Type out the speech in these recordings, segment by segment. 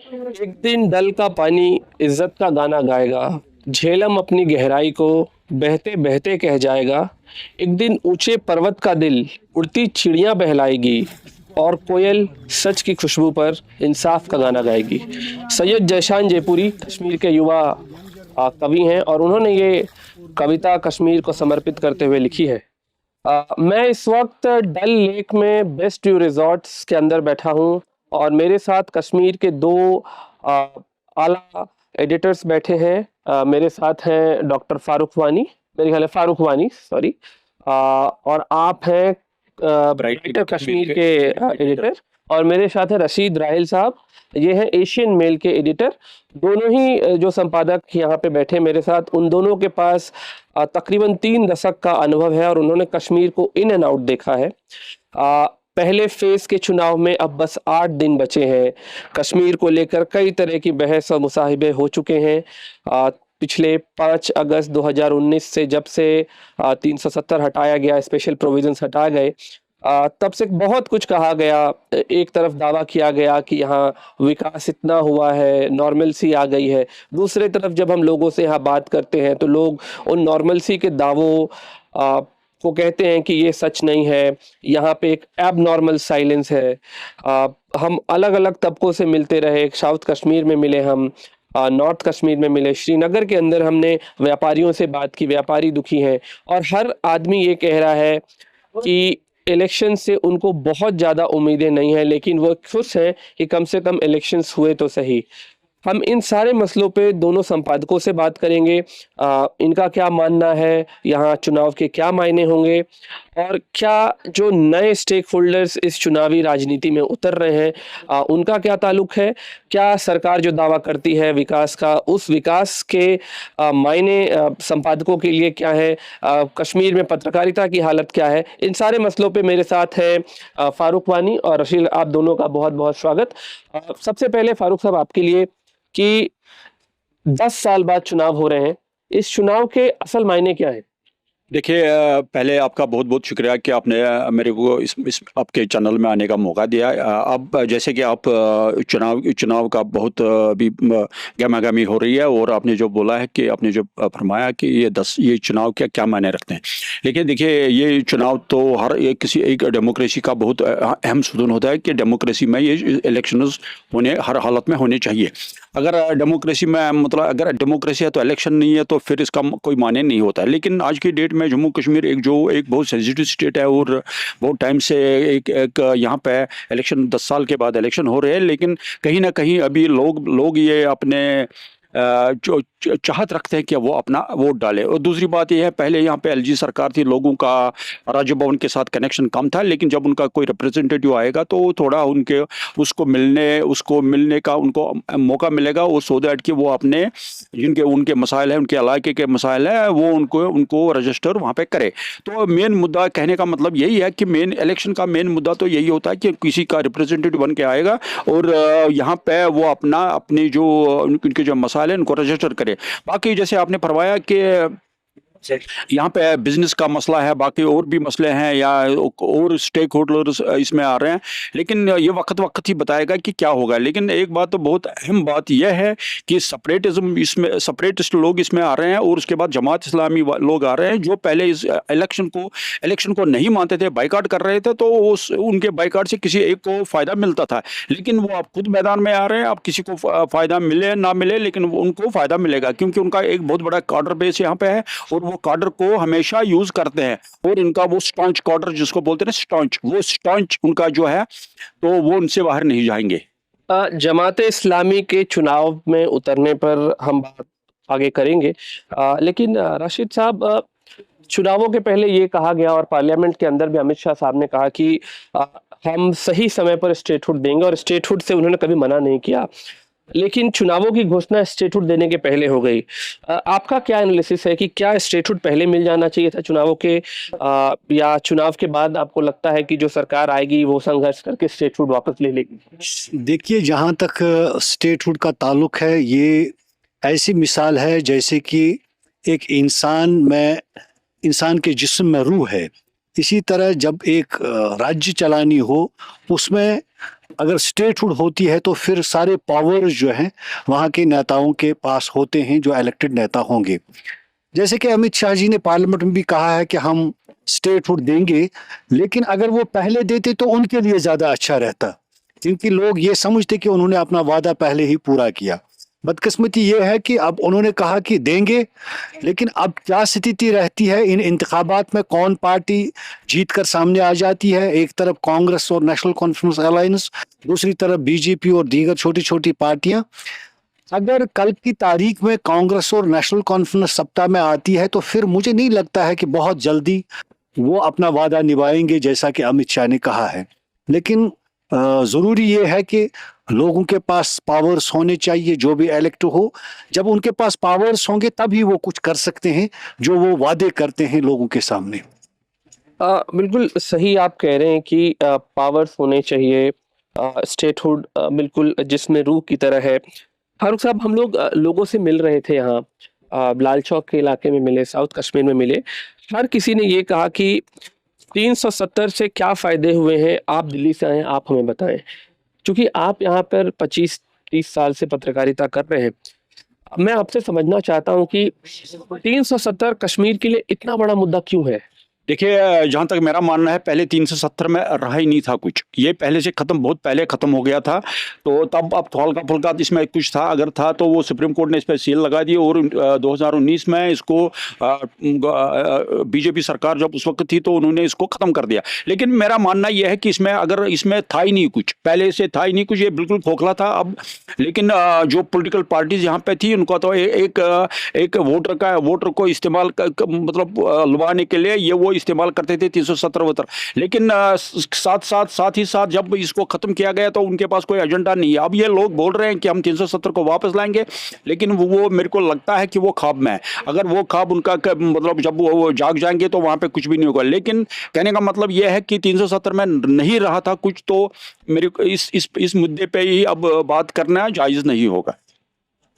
एक दिन डल का पानी इज्जत का गाना गाएगा, झेलम अपनी गहराई को बहते बहते कह जाएगा। एक दिन ऊंचे पर्वत का दिल उड़ती चिड़ियां बहलाएगी और कोयल सच की खुशबू पर इंसाफ का गाना गाएगी। सैयद जयशान जयपुरी कश्मीर के युवा कवि हैं और उन्होंने ये कविता कश्मीर को समर्पित करते हुए लिखी है। मैं इस वक्त डल लेक में बेस्ट व्यू रिजॉर्ट्स के अंदर बैठा हूँ और मेरे साथ कश्मीर के दो अ, आला एडिटर्स बैठे हैं। मेरे साथ हैं डॉक्टर फारूक वानी, मेरे ख्याल है फारूक वानी, सॉरी। और आप हैं ब्राइटर कश्मीर के एडिटर। और मेरे साथ है रशीद राहिल साहब, ये हैं एशियन मेल के एडिटर। दोनों ही जो संपादक यहाँ पे बैठे मेरे साथ, उन दोनों के पास तकरीबन 3 दशक का अनुभव है और उन्होंने कश्मीर को इन एंड आउट देखा है। पहले फेज के चुनाव में अब बस 8 दिन बचे हैं। कश्मीर को लेकर कई तरह की बहस और मुसाहिबे हो चुके हैं। पिछले 5 अगस्त 2019 से जब से 370 हटाया गया, स्पेशल प्रोविजंस हटा गए, तब से बहुत कुछ कहा गया। एक तरफ दावा किया गया कि यहाँ विकास इतना हुआ है, नॉर्मलसी आ गई है। दूसरे तरफ जब हम लोगों से यहाँ बात करते हैं तो लोग उन नॉर्मलसी के दावों को कहते हैं कि ये सच नहीं है, यहाँ पे एक एब नॉर्मल साइलेंस है। हम अलग अलग तबकों से मिलते रहे, साउथ कश्मीर में मिले, हम नॉर्थ कश्मीर में मिले, श्रीनगर के अंदर हमने व्यापारियों से बात की, व्यापारी दुखी हैं और हर आदमी ये कह रहा है कि इलेक्शन से उनको बहुत ज़्यादा उम्मीदें नहीं है, लेकिन वो खुश हैं कि कम से कम इलेक्शंस हुए तो सही। हम इन सारे मसलों पे दोनों संपादकों से बात करेंगे। इनका क्या मानना है, यहाँ चुनाव के क्या मायने होंगे और क्या जो नए स्टेक होल्डर्स इस चुनावी राजनीति में उतर रहे हैं उनका क्या ताल्लुक है। क्या सरकार जो दावा करती है विकास का, उस विकास के मायने संपादकों के लिए क्या है, कश्मीर में पत्रकारिता की हालत क्या है। इन सारे मसलों पे मेरे साथ है फारूक वानी और रशील। आप दोनों का बहुत बहुत स्वागत। सबसे पहले फारूक साहब आपके लिए कि 10 साल बाद चुनाव हो रहे हैं, इस चुनाव के असल मायने क्या है? देखिए, पहले आपका बहुत बहुत शुक्रिया कि आपने मेरे को इस आपके चैनल में आने का मौका दिया। अब जैसे कि आप चुनाव का बहुत अभी गहमा-गहमी हो रही है और आपने जो बोला है कि आपने जो फरमाया कि ये चुनाव क्या क्या मायने रखते हैं। लेकिन देखिए, ये चुनाव तो हर एक किसी एक डेमोक्रेसी का बहुत अहम सुतून होता है कि डेमोक्रेसी में ये इलेक्शंस होने हर हालत में होने चाहिए। अगर डेमोक्रेसी में मतलब अगर डेमोक्रेसी है तो इलेक्शन नहीं है तो फिर इसका कोई मायने नहीं होता है। लेकिन आज की डेट में जम्मू कश्मीर एक बहुत सेंसिटिव स्टेट है और बहुत टाइम से एक यहाँ पे इलेक्शन 10 साल के बाद इलेक्शन हो रहे हैं। लेकिन कहीं ना कहीं अभी लोग ये अपने जो चाहत रखते हैं कि वो अपना वोट डाले। और दूसरी बात यह है, पहले यहाँ पे एलजी सरकार थी, लोगों का राज्य भवन के साथ कनेक्शन कम था। लेकिन जब उनका कोई रिप्रेजेंटेटिव आएगा तो थोड़ा उसको मिलने का उनको मौका मिलेगा, वो सो दैट कि वो अपने उनके मसाइल हैं, उनके इलाके के मसाइल हैं, वो उनको रजिस्टर वहाँ पे करे। तो मेन मुद्दा कहने का मतलब यही है कि मेन इलेक्शन का मेन मुद्दा तो यही होता है कि किसी का रिप्रेजेंटेटिव बन के आएगा और यहाँ पे वो अपनी जो उनके जो मसाइल हैं उनको रजिस्टर करे। बाकी जैसे आपने फरमाया कि यहाँ पे बिजनेस का मसला है, बाकी और भी मसले हैं या और स्टेक होल्डर्स इसमें आ रहे हैं। लेकिन ये वक्त ही बताएगा कि क्या होगा। लेकिन एक बात तो बहुत अहम बात यह है कि सेपरेटिस्ट लोग इसमें आ रहे हैं और उसके बाद जमात इस्लामी लोग आ रहे हैं जो पहले इस इलेक्शन को नहीं मानते थे, बाइकाट कर रहे थे। तो उनके बाइकाट से किसी एक को फायदा मिलता था। लेकिन वो अब खुद मैदान में आ रहे हैं, अब किसी को फायदा मिले ना मिले लेकिन उनको फायदा मिलेगा क्योंकि उनका एक बहुत बड़ा कार्डर बेस यहाँ पे है और वो कार्डर को हमेशा यूज करते हैं। और इनका वो स्टॉन्च कार्डर जिसको बोलते हैं वो स्टॉन्च उनका जो है तो वो उनसे बाहर नहीं जाएंगे। जमात इस्लामी के चुनाव में उतरने पर हम बात आगे करेंगे। लेकिन राशिद साहब, चुनावों के पहले ये कहा गया और पार्लियामेंट के अंदर भी अमित शाह साहब ने कहा कि हम सही समय पर स्टेटहुड देंगे और स्टेटहुड से उन्होंने कभी मना नहीं किया। लेकिन चुनावों की घोषणा स्टेटहुड देने के पहले हो गई। आपका क्या एनालिसिस है कि क्या स्टेटहुड पहले मिल जाना चाहिए था चुनावों के, या चुनाव के बाद आपको लगता है कि जो सरकार आएगी वो संघर्ष करके स्टेटहुड वापस ले लेगी? देखिए, जहाँ तक स्टेटहुड का ताल्लुक है, ये ऐसी मिसाल है जैसे कि एक इंसान के जिस्म में रूह है। इसी तरह जब एक राज्य चलानी हो उसमें अगर स्टेटहुड होती है तो फिर सारे पावर्स जो हैं वहाँ के नेताओं के पास होते हैं, जो इलेक्टेड नेता होंगे। जैसे कि अमित शाह जी ने पार्लियामेंट में भी कहा है कि हम स्टेटहुड देंगे, लेकिन अगर वो पहले देते तो उनके लिए ज़्यादा अच्छा रहता, क्योंकि लोग ये समझते कि उन्होंने अपना वादा पहले ही पूरा किया। बदकिस्मती ये है कि अब उन्होंने कहा कि देंगे, लेकिन अब क्या स्थिति रहती है इन इंतखाबात में, कौन पार्टी जीत कर सामने आ जाती है। एक तरफ कांग्रेस और नेशनल कॉन्फ्रेंस अलायंस, दूसरी तरफ बीजेपी और दीगर छोटी छोटी पार्टियां। अगर कल की तारीख में कांग्रेस और नेशनल कॉन्फ्रेंस सत्ता में आती है तो फिर मुझे नहीं लगता है कि बहुत जल्दी वो अपना वादा निभाएंगे, जैसा कि अमित शाह ने कहा है। लेकिन ज़रूरी ये है कि लोगों के पास पावर्स होने चाहिए, जो भी इलेक्ट हो। जब उनके पास पावर्स होंगे तभी वो कुछ कर सकते हैं जो वो वादे करते हैं लोगों के सामने। बिल्कुल सही आप कह रहे हैं कि पावर्स होने चाहिए, स्टेटहुड बिल्कुल जिसमें रूह की तरह है। फारूक साहब, हम लोग लोगों से मिल रहे थे यहाँ, लाल चौक के इलाके में मिले, साउथ कश्मीर में मिले। हर किसी ने ये कहा कि 370 से क्या फ़ायदे हुए हैं, आप दिल्ली से आए हैं, आप हमें बताएं। क्योंकि आप यहाँ पर 25-30 साल से पत्रकारिता कर रहे हैं, मैं आपसे समझना चाहता हूँ कि 370 कश्मीर के लिए इतना बड़ा मुद्दा क्यों है? देखिए, जहाँ तक मेरा मानना है, पहले 370 में रहा ही नहीं था कुछ। ये पहले से ख़त्म, बहुत पहले ख़त्म हो गया था। तो तब अब हल्का फुल्का इसमें कुछ था, अगर था तो वो सुप्रीम कोर्ट ने इस पर सील लगा दी और 2019 में इसको बीजेपी सरकार जब उस वक्त थी तो उन्होंने इसको ख़त्म कर दिया। लेकिन मेरा मानना यह है कि इसमें अगर इसमें था ही नहीं कुछ, पहले से था ही नहीं कुछ, ये बिल्कुल खोखला था। अब लेकिन जो पॉलिटिकल पार्टीज यहाँ पे थी उनका तो एक वोटर को इस्तेमाल मतलब लुभाने के लिए ये वो इस्तेमाल करते थे 370। लेकिन साथ ही साथ जब इसको खत्म किया गया तो उनके पास कोई एजेंडा नहीं है। अब ये लोग बोल रहे हैं कि हम 370 को वापस लाएंगे, लेकिन वो मेरे को लगता है कि वो ख्वाब में है। अगर वो ख्वाब उनका मतलब जब वो जाग जाएंगे तो वहां पे कुछ भी नहीं होगा। लेकिन कहने का मतलब ये है कि 370 में नहीं रहा था कुछ, तो मेरे को इस मुद्दे पे ही अब बात करना जायज नहीं होगा।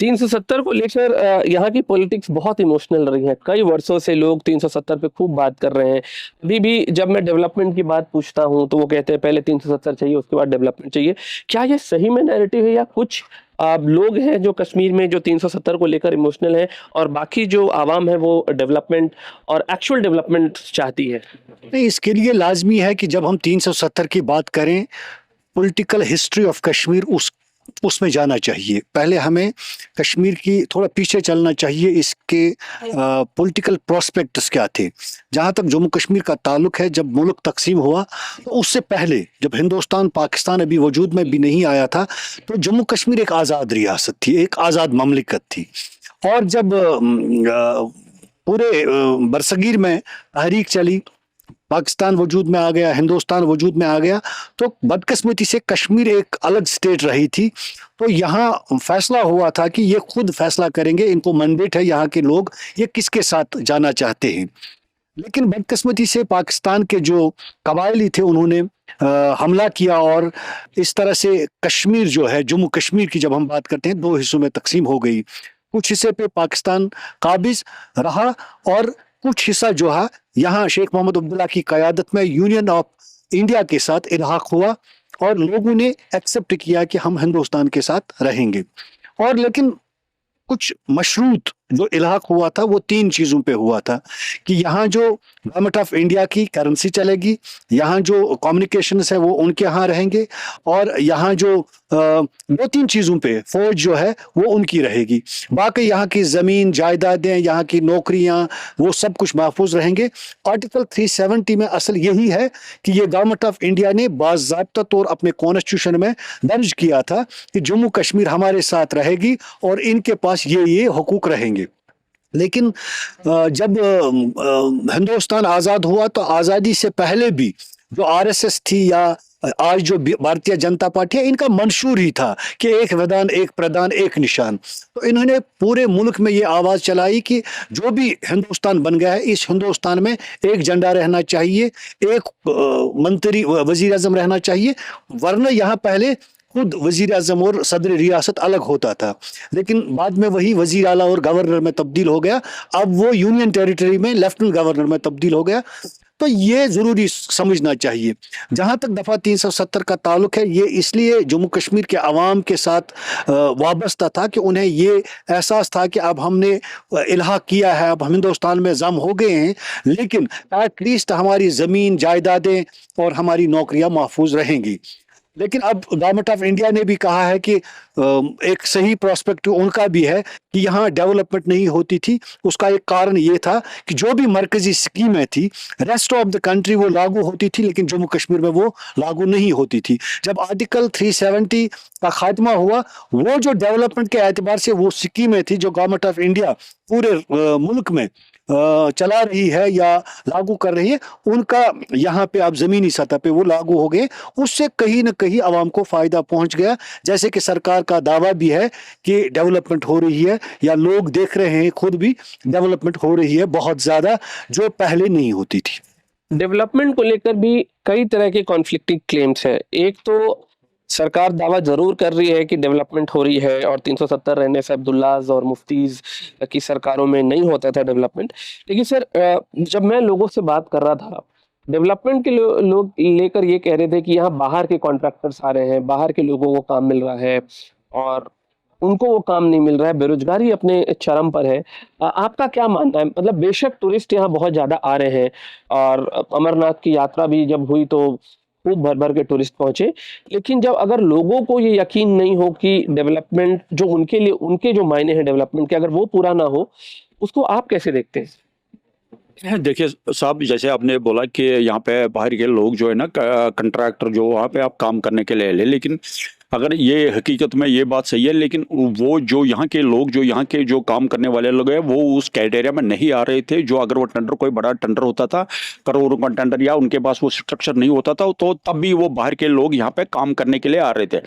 370 को लेकर यहाँ की पॉलिटिक्स बहुत इमोशनल रही है। कई वर्षों से लोग 370 पे खूब बात कर रहे हैं। अभी भी जब मैं डेवलपमेंट की बात पूछता हूँ तो वो कहते हैं पहले 370 चाहिए, उसके बाद डेवलपमेंट चाहिए। क्या ये सही में नैरेटिव है, या कुछ लोग हैं जो कश्मीर में जो 370 को लेकर इमोशनल है और बाकी जो आवाम है वो डेवलपमेंट और एक्चुअल डेवलपमेंट चाहती है? नहीं, इसके लिए लाजमी है कि जब हम 370 की बात करें, पॉलिटिकल हिस्ट्री ऑफ कश्मीर उसमें जाना चाहिए। पहले हमें कश्मीर की थोड़ा पीछे चलना चाहिए, इसके पॉलिटिकल प्रोस्पेक्ट्स क्या थे। जहाँ तक जम्मू कश्मीर का ताल्लुक है, जब मुल्क तकसीम हुआ तो उससे पहले जब हिंदुस्तान पाकिस्तान अभी वजूद में भी नहीं आया था, तो जम्मू कश्मीर एक आज़ाद रियासत थी, एक आज़ाद ममलिकत थी। और जब पूरे बरसगीर में तहरीक चली, पाकिस्तान वजूद में आ गया, हिंदुस्तान वजूद में आ गया, तो बदकिस्मती से कश्मीर एक अलग स्टेट रही थी। तो यहाँ फैसला हुआ था कि ये खुद फैसला करेंगे, इनको मैंडेट है यहाँ के लोग ये किसके साथ जाना चाहते हैं। लेकिन बदकिस्मती से पाकिस्तान के जो कबायली थे उन्होंने हमला किया और इस तरह से कश्मीर जो है, जम्मू कश्मीर की जब हम बात करते हैं, दो हिस्सों में तकसीम हो गई। कुछ हिस्से पे पाकिस्तान काबिज रहा और कुछ हिस्सा जो है यहाँ शेख मोहम्मद अब्दुल्ला की क़यादत में यूनियन ऑफ इंडिया के साथ इल्हाक हुआ और लोगों ने एक्सेप्ट किया कि हम हिंदुस्तान के साथ रहेंगे। और लेकिन कुछ मशरूत जो इल्हाक हुआ था वो 3 चीज़ों पे हुआ था कि यहाँ जो गवर्नमेंट ऑफ इंडिया की करेंसी चलेगी, यहाँ जो कम्युनिकेशंस है वो उनके यहाँ रहेंगे, और यहाँ जो 2-3 चीज़ों पे फौज जो है वो उनकी रहेगी। बाकी यहाँ की ज़मीन जायदादें, यहाँ की नौकरियाँ, वो सब कुछ महफूज रहेंगे। आर्टिकल 370 में असल यही है कि ये गवर्नमेंट ऑफ इंडिया ने बाज़ाब्ता तौर अपने कॉन्स्टिट्यूशन में दर्ज किया था कि जम्मू कश्मीर हमारे साथ रहेगी और इनके पास ये हुकूक रहेंगे। लेकिन जब हिंदुस्तान आज़ाद हुआ तो आज़ादी से पहले भी जो आरएसएस थी या आज जो भारतीय जनता पार्टी है, इनका मंशूर ही था कि एक विधान, एक प्रधान, एक निशान। तो इन्होंने पूरे मुल्क में ये आवाज़ चलाई कि जो भी हिंदुस्तान बन गया है, इस हिंदुस्तान में एक झंडा रहना चाहिए, एक मंत्री वजीर आज़म रहना चाहिए, वरना यहाँ पहले खुद वजीर आज़म और सदर रियासत अलग होता था। लेकिन बाद में वही वजीर आला और गवर्नर में तब्दील हो गया। अब वो यूनियन टेरिटरी में लेफ्टिनेंट गवर्नर में तब्दील हो गया। तो ये ज़रूरी समझना चाहिए। जहाँ तक दफ़ा 370 का ताल्लुक है, ये इसलिए जम्मू कश्मीर के अवाम के साथ वाबस्ता था कि उन्हें ये एहसास था कि अब हमने इल्हाक किया है, अब हम हिंदुस्तान में जम हो गए हैं, लेकिन एटलीस्ट हमारी ज़मीन जायदादें और हमारी नौकरियां महफूज रहेंगी। लेकिन अब गवर्नमेंट ऑफ इंडिया ने भी कहा है कि एक सही प्रोस्पेक्टिव उनका भी है कि यहाँ डेवलपमेंट नहीं होती थी। उसका एक कारण ये था कि जो भी मरकजी स्कीमें थी रेस्ट ऑफ द कंट्री वो लागू होती थी, लेकिन जम्मू कश्मीर में वो लागू नहीं होती थी। जब आर्टिकल 370 का खात्मा हुआ, वो जो डेवलपमेंट के एतबार से वो स्कीमें थी जो गवर्नमेंट ऑफ इंडिया पूरे मुल्क में चला रही है या लागू कर रही है, उनका यहाँ पे अब ज़मीनी सतह पे वो लागू हो गए। उससे कहीं ना कहीं आवाम को फ़ायदा पहुँच गया, जैसे कि सरकार का दावा भी है कि डेवलपमेंट हो रही है, या लोग देख रहे हैं खुद भी डेवलपमेंट हो रही है बहुत ज़्यादा, जो पहले नहीं होती थी। डेवलपमेंट को लेकर भी कई तरह के कॉन्फ्लिक्टिंग क्लेम्स है। एक तो सरकार दावा जरूर कर रही है कि डेवलपमेंट हो रही है और 370 रहने से अब्दुल्लाज और मुफ्तीज की सरकारों में नहीं होता था डेवलपमेंट। लेकिन सर, जब मैं लोगों से बात कर रहा था डेवलपमेंट के लोग लेकर ये कह रहे थे कि यहाँ बाहर के कॉन्ट्रैक्टर्स आ रहे हैं, बाहर के लोगों को काम मिल रहा है और उनको वो काम नहीं मिल रहा है, बेरोजगारी अपने चरम पर है। आपका क्या मानना है? मतलब बेशक टूरिस्ट यहाँ बहुत ज्यादा आ रहे हैं और अमरनाथ की यात्रा भी जब हुई तो खूब भर भर के टूरिस्ट पहुंचे, लेकिन जब अगर लोगों को ये यकीन नहीं हो कि डेवलपमेंट जो उनके लिए उनके जो मायने हैं डेवलपमेंट के, अगर वो पूरा ना हो, उसको आप कैसे देखते हैं? देखिए साहब, जैसे आपने बोला कि यहाँ पे बाहर के लोग जो है ना, कंट्रैक्टर जो वहाँ पे आप काम करने के लिए ले, लेकिन अगर ये हकीकत में ये बात सही है, लेकिन वो जो यहाँ के लोग, जो यहाँ के जो काम करने वाले लोग हैं, वो उस क्राइटेरिया में नहीं आ रहे थे। जो अगर वो टेंडर कोई बड़ा टेंडर होता था, करोड़ों का टेंडर, या उनके पास वो स्ट्रक्चर नहीं होता था, तो तब भी वो बाहर के लोग यहाँ पे काम करने के लिए आ रहे थे।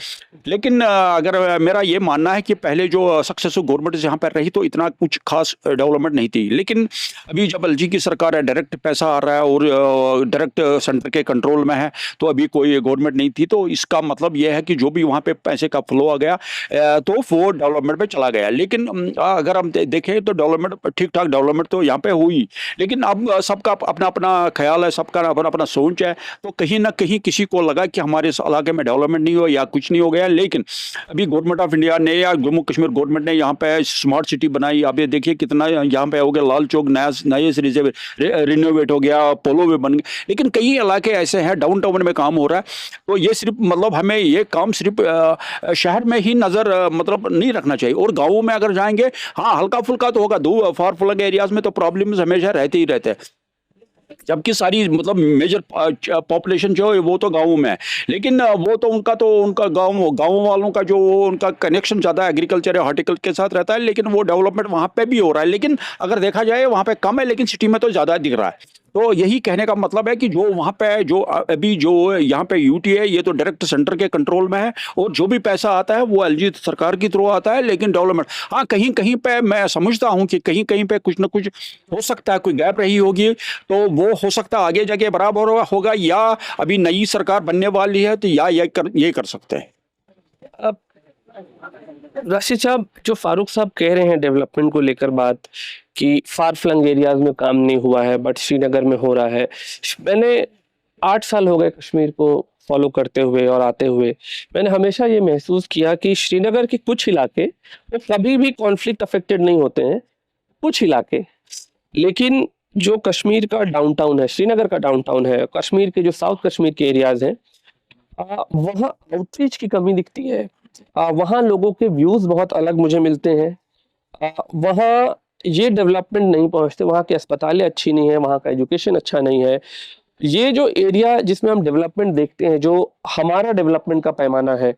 लेकिन अगर मेरा ये मानना है कि पहले जो सक्सेसफुल गवर्नमेंट यहाँ पर रही तो इतना कुछ खास डेवलपमेंट नहीं थी। लेकिन अभी जब एलजी की सरकार है, डायरेक्ट पैसा आ रहा है और डायरेक्ट सेंटर के कंट्रोल में है, तो अभी कोई गवर्नमेंट नहीं थी, तो इसका मतलब यह है कि जो भी वहाँ पे पैसे का फ्लो आ गया तो वो डेवलपमेंट पे चला गया। लेकिन अगर हम देखें तो डेवलपमेंट ठीक ठाक डेवलपमेंट तो यहाँ पे हुई, लेकिन अब सबका अपना अपना ख्याल है, सबका अपना अपना सोच है। तो कहीं ना कहीं किसी को लगा कि हमारे इस इलाके में डेवलपमेंट नहीं हुआ या कुछ नहीं हो गया। लेकिन अभी गवर्नमेंट ऑफ इंडिया ने या जम्मू कश्मीर गवर्नमेंट ने यहाँ पे स्मार्ट सिटी बनाई। आप ये देखिए कितना यहाँ पे हो गया, लाल चौक नए सिरे से रिनोवेट हो गया, पोलो भी बन गए। लेकिन कई इलाके ऐसे हैं डाउन टाउन में काम हो रहा है। तो ये सिर्फ मतलब हमें ये काम सिर्फ शहर में ही नजर मतलब नहीं रखना चाहिए, और गाँवों में अगर जाएंगे, हाँ हल्का फुल्का तो होगा, दूर फार फ्लंग एरियाज में तो प्रॉब्लम्स हमेशा रहते ही रहते हैं, जबकि सारी मतलब मेजर पॉपुलेशन जो है वो तो गाँव में है। लेकिन वो तो उनका गाँव वालों का जो उनका कनेक्शन ज़्यादा एग्रीकल्चर या हॉर्टिकल्चर के साथ रहता है, लेकिन वो डेवलपमेंट वहाँ पे भी हो रहा है। लेकिन अगर देखा जाए वहाँ पे कम है, लेकिन सिटी में तो ज़्यादा दिख रहा है। तो यही कहने का मतलब है कि जो वहाँ पे जो अभी जो यहाँ पे यूटी है, ये तो डायरेक्ट सेंटर के कंट्रोल में है, और जो भी पैसा आता है वो एलजी सरकार की थ्रू आता है। लेकिन डेवलपमेंट, हाँ कहीं कहीं पे मैं समझता हूँ कि कहीं कहीं पे कुछ ना कुछ हो सकता है, कोई गैप रही होगी, तो वो हो सकता है आगे जाके बराबर होगा, या अभी नई सरकार बनने वाली है तो या ये कर सकते हैं। अब राशिद साहब, जो फारूक साहब कह रहे हैं डेवलपमेंट को लेकर बात कि फार फ्लंग एरियाज में काम नहीं हुआ है बट श्रीनगर में हो रहा है, मैंने 8 साल हो गए कश्मीर को फॉलो करते हुए और आते हुए। मैंने हमेशा ये महसूस किया कि श्रीनगर के कुछ इलाके वो कभी भी कॉन्फ्लिक्ट अफेक्टेड नहीं होते हैं, कुछ इलाके। लेकिन जो कश्मीर का डाउनटाउन है, श्रीनगर का डाउनटाउन है, कश्मीर के जो साउथ कश्मीर के एरियाज हैं, वहाँ आउटरीच की कमी दिखती है। वहाँ लोगों के व्यूज बहुत अलग मुझे मिलते हैं। वहाँ ये डेवलपमेंट नहीं पहुँचते, वहाँ की अस्पतालें अच्छी नहीं है, वहाँ का एजुकेशन अच्छा नहीं है। ये जो एरिया जिसमें हम डेवलपमेंट देखते हैं, जो हमारा डेवलपमेंट का पैमाना है,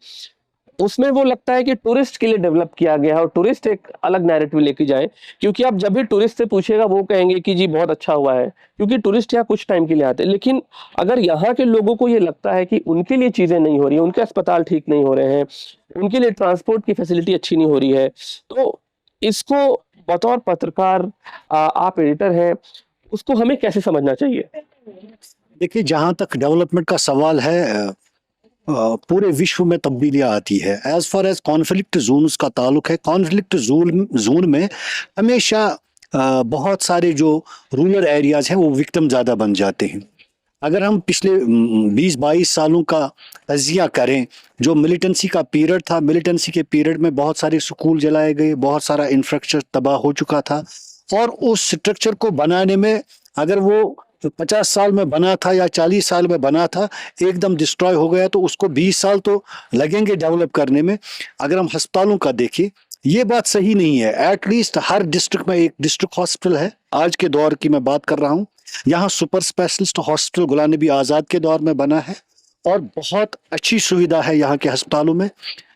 उसमें वो लगता है कि टूरिस्ट के लिए डेवलप किया गया है और टूरिस्ट एक अलग नैरेटिव लेके जाए। क्योंकि आप जब भी टूरिस्ट से पूछेगा वो कहेंगे कि जी बहुत अच्छा हुआ है, क्योंकि टूरिस्ट यहाँ कुछ टाइम के लिए आते हैं। लेकिन अगर यहाँ के लोगों को ये लगता है कि उनके लिए चीजें नहीं हो रही, उनके अस्पताल ठीक नहीं हो रहे हैं, उनके लिए ट्रांसपोर्ट की फैसिलिटी अच्छी नहीं हो रही है, तो इसको बतौर पत्रकार, आप एडिटर हैं, उसको हमें कैसे समझना चाहिए? देखिए, जहाँ तक डेवलपमेंट का सवाल है, पूरे विश्व में तब्दीलियाँ आती है। As far as conflict zones का ताल्लुक है, कॉन्फ्लिक्ट जोन में हमेशा बहुत सारे जो रूरल एरियाज हैं वो विक्टिम ज़्यादा बन जाते हैं। अगर हम पिछले 20-22 सालों का तजिया करें, जो मिलिटेंसी का पीरियड था, मिलिटेंसी के पीरियड में बहुत सारे स्कूल जलाए गए, बहुत सारा इंफ्रास्ट्रक्चर तबाह हो चुका था, और उस स्ट्रक्चर को बनाने में अगर वो 50 साल में बना था या 40 साल में बना था, एकदम डिस्ट्रॉय हो गया, तो उसको 20 साल तो लगेंगे डेवलप करने में। अगर हम अस्पतालों का देखें, ये बात सही नहीं है। एटलीस्ट हर डिस्ट्रिक्ट में एक डिस्ट्रिक्ट हॉस्पिटल है, आज के दौर की मैं बात कर रहा हूँ। यहाँ super specialist hospital Ghulam Nabi Azad के दौर में बना है, और बहुत अच्छी सुविधा है यहाँ के अस्पतालों में।